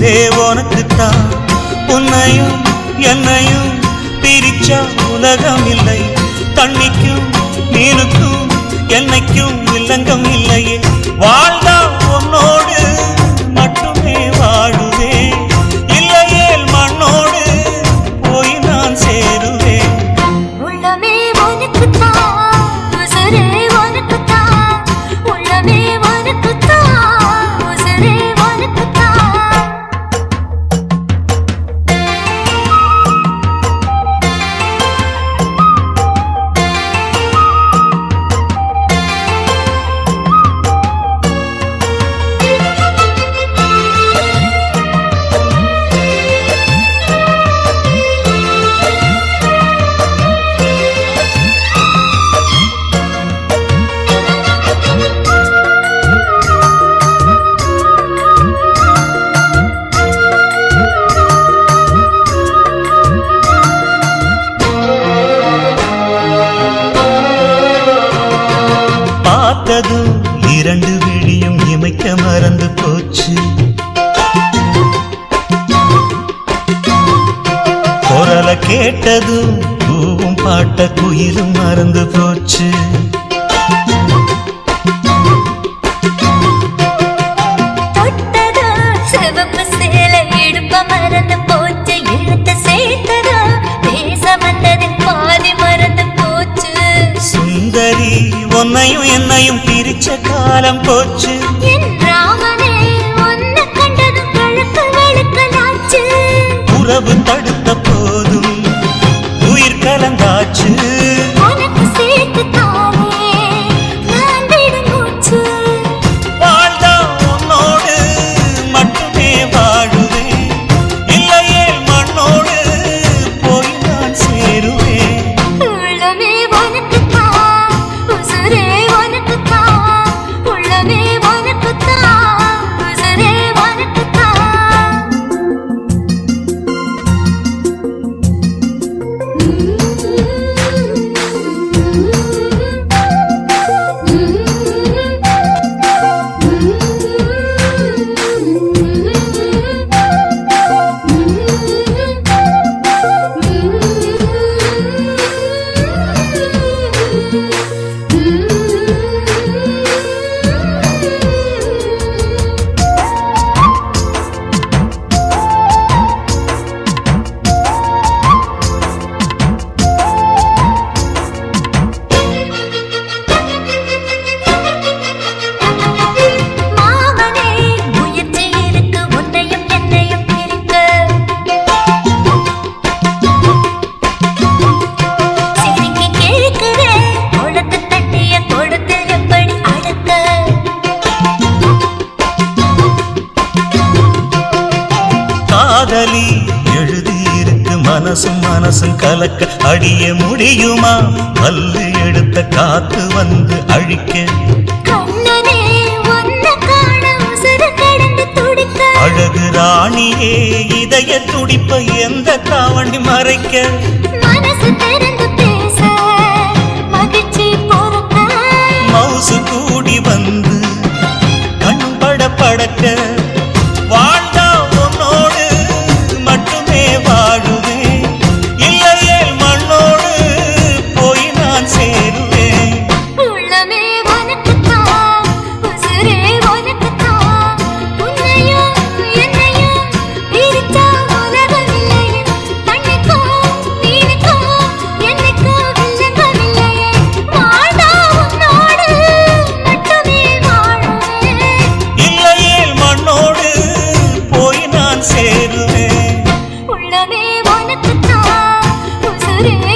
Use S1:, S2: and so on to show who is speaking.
S1: உசுரே உனக்குத்தான். உன்னையும் என்னையும் பிரிச்சா உலகம் இல்லை. தண்ணிக்கும் மீனுக்கும் என்னைக்கும் வில்லங்கம் இல்லையே. வாழ்ந்தா உன்னோடு மட்டுமே வாழுவேன். இல்லையேல் மண்ணோடு போய் நான் சேருவேன்.
S2: உள்ளமே உனக்குத்தான், உசுரே உனக்குத்தான். உள்ளமே உனக்குத்தான், உசுரே உனக்குத்தான்.
S1: பார்த்ததும் இரண்டு விழியும் இமைக்க மறந்து போச்சு. குரலை கேட்டதும் பூவும் பாட்ட குயிலும் மறந்து போச்சு.
S2: சிவப்பு சேலை இடுப்ப மறந்து போச்சு. இழுத்து சேர்த்ததோ பேச வந்ததில் பாதி மறந்து போச்சு.
S1: சுந்தரி உன்னையும் என்னையும் பிரிச்ச காலம் போச்சு.
S2: என் ராமனே உன்னை கண்டதும் கழுக்கு வெளுக்கலாச்சு.
S1: உறவு தடுத்த போதும் உயிர் கலந்தாச்சு.
S2: உனக்கு சேர்த்து தானே நான் விடும் மூச்சு.
S1: வாழ்ந்தா உன்னோடு மட்டுமே வாழுவேன். இல்லையே மண்ணோடு போய் நான் சேருவேன்.
S2: உள்ளமே உனக்குத்தான், உசுரே உனக்குத்தான். உள்ளமே உனக்குத்தான், உசுரே உனக்குத்தான். மாமனே முயற்சி இருக்கு உன்னையும் என்னையும் பிரிக்க. சிரிக்கி கேட்கிறேன் கொடுத்து தட்டிய கொடுத்து எப்படி அடக்க.
S1: காதலி எழுதியிருக்கு மனசும் மனசும் கலக்க. அடிய முடியுமா பல்லு எடுத்த காத்து வந்து அழிக்க.
S2: கண்ணனே உன்னை காண உசுறு கடந்து துடிக்க.
S1: அழகு ராணியே இதய துடிப்ப எந்த தாவண்டி மறைக்க.
S2: மனசு திறந்து பேச மகிழ்ச்சி பொறுக்க.
S1: மவுசு கூடி வந்து கண் பட படக்க. வாழ்ந்தா உன்னோடு மட்டுமே வாழுவேன். இல்லையே மண்ணோடு போய் நான் சேருவேன்.
S2: உள்ளமே உனக்குத்தான், உசுரே உனக்குத்தான். உன்னையும் என்னையும் பிரிச்சா உலகம் இல்லையே. தண்ணிக்கும் மீனுக்கும் என்னைக்கும் வில்லங்கம் இல்லையே. வாழ்ந்தா உன்னோடு மட்டுமே வாழுவேன்.
S1: இல்லையே மண்ணோடு போய் நான் சேருவேன்.
S2: உள்ளமே உனக்குத்தான், உசுரே